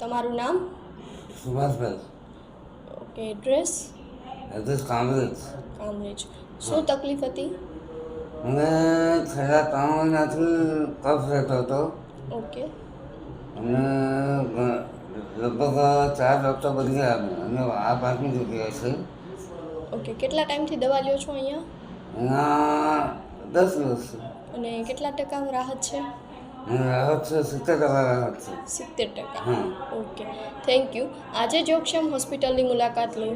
તમારું નામ? Subhashbhai. Okay. Address? Address Kamrej. Kamrej. શું તકલીફ હતી? મને છેલ્લા 3 મહિનાથી કફ રહેતો હતો ઓકે. અને લગભગ 4 ડૉક્ટર બની ગયા અને આ 5મી જગ્યાએ છે. ઓકે. કેટલા ટાઈમથી દવા લ્યો છો અહીંયા? એના 10 દિવસ છે. અને કેટલા ટકા રાહત છે? રાહત છે 70% રાહત છે. 70%. હા. ઓકે. Thank you. આજે જોગક્ષમ હોસ્પિટલની મુલાકાત લો.